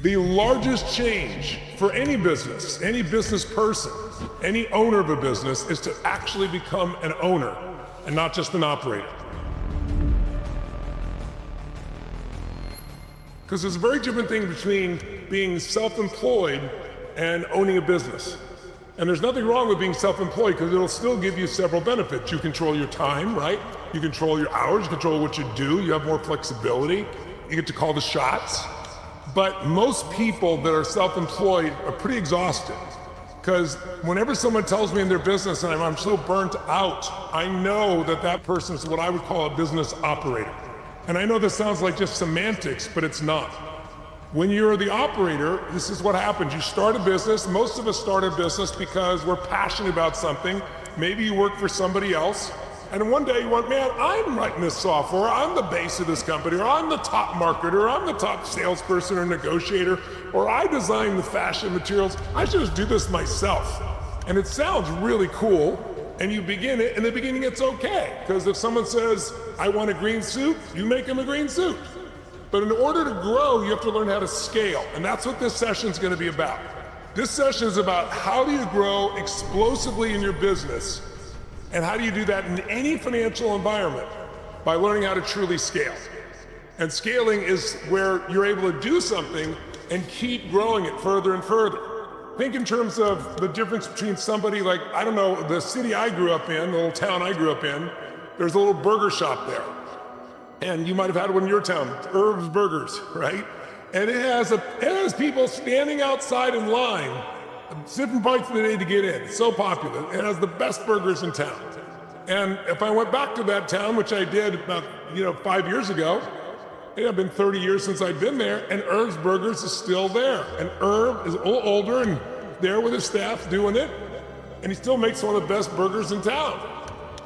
The largest change for any business person, any owner of a business is to actually become an owner and not just an operator. Because there's a very different thing between being self-employed and owning a business. And there's nothing wrong with being self-employed because it'll still give you several benefits. You control your time, right? You control your hours, you control what you do, you have more flexibility, you get to call the shots. But most people that are self-employed are pretty exhausted because whenever someone tells me in their business and I'm so burnt out, I know that that person is what I would call a business operator. And I know this sounds like just semantics, but it's not. When you're the operator, this is what happens. You start a business. Most of us start a business because we're passionate about something. Maybe you work for somebody else. And one day you went, man, I'm writing this software. I'm the base of this company, or I'm the top marketer, or I'm the top salesperson or negotiator, or I design the fashion materials. I should just do this myself. And it sounds really cool. And you begin it, in the beginning it's okay. Because if someone says, I want a green suit, you make them a green suit. But in order to grow, you have to learn how to scale. And that's what this session is going to be about. This session is about how do you grow explosively in your business, and how do you do that in any financial environment by learning how to truly scale. And scaling is where you're able to do something and keep growing it further and further. Think in terms of the difference between somebody like, I don't know, the city I grew up in, the little town I grew up in, there's a little burger shop there. And you might have had one in your town, Herb's Burgers, right? And it has people standing outside in line, different parts of the day to get in. It's so popular. It has the best burgers in town. And if I went back to that town, which I did about 5 years ago, it had been 30 years since I'd been there, and Herb's Burgers is still there. And Herb is a little older and there with his staff doing it, and he still makes one of the best burgers in town.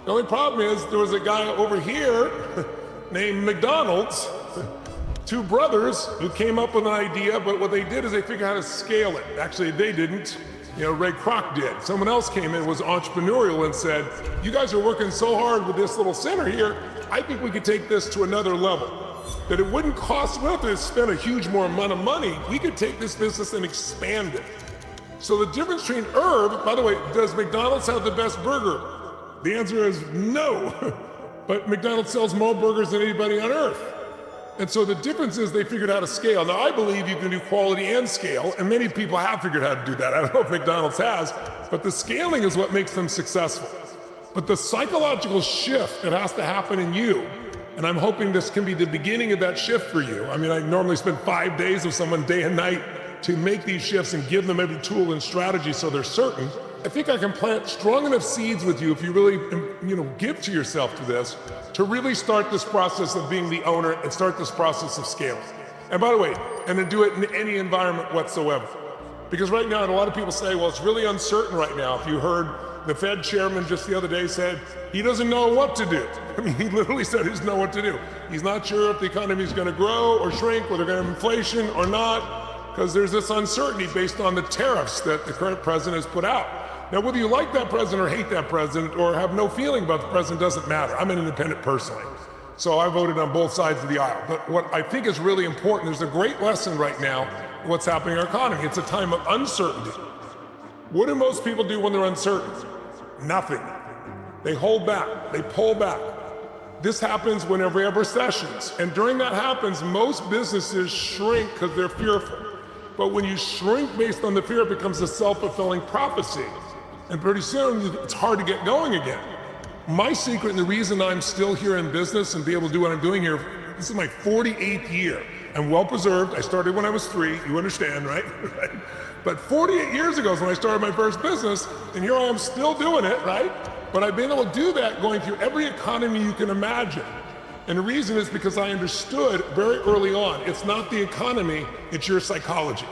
The only problem is there was a guy over here named McDonald's, two brothers who came up with an idea, but what they did is they figured out how to scale it. Actually, they didn't. Ray Kroc did. Someone else came in, was entrepreneurial, and said, you guys are working so hard with this little center here, I think we could take this to another level. That it wouldn't cost, we don't have to spend a huge more amount of money. We could take this business and expand it. So the difference between Herb, by the way, does McDonald's have the best burger? The answer is no. But McDonald's sells more burgers than anybody on earth. And so the difference is they figured out how to scale. Now, I believe you can do quality and scale, and many people have figured out how to do that. I don't know if McDonald's has, but the scaling is what makes them successful. But the psychological shift that has to happen in you, and I'm hoping this can be the beginning of that shift for you. I mean, I normally spend 5 days with someone day and night to make these shifts and give them every tool and strategy so they're certain. I think I can plant strong enough seeds with you if you really, give to yourself to this, to really start this process of being the owner and start this process of scaling. And by the way, and to do it in any environment whatsoever. Because right now, a lot of people say, well, it's really uncertain right now. If you heard the Fed chairman just the other day said, he doesn't know what to do. I mean, he literally said he doesn't know what to do. He's not sure if the economy is going to grow or shrink, whether they're going to have inflation or not, because there's this uncertainty based on the tariffs that the current president has put out. Now, whether you like that president or hate that president or have no feeling about the president doesn't matter. I'm an independent personally, so I voted on both sides of the aisle. But what I think is really important, there's a great lesson right now in what's happening in our economy. It's a time of uncertainty. What do most people do when they're uncertain? Nothing. They hold back, they pull back. This happens whenever we have recessions. And during that happens, most businesses shrink because they're fearful. But when you shrink based on the fear, it becomes a self-fulfilling prophecy. And pretty soon, it's hard to get going again. My secret and the reason I'm still here in business and be able to do what I'm doing here, this is my 48th year. I'm well preserved. I started when I was 3, you understand, right? But 48 years ago is when I started my first business, and here I am still doing it, right? But I've been able to do that going through every economy you can imagine. And the reason is because I understood very early on, it's not the economy, it's your psychology.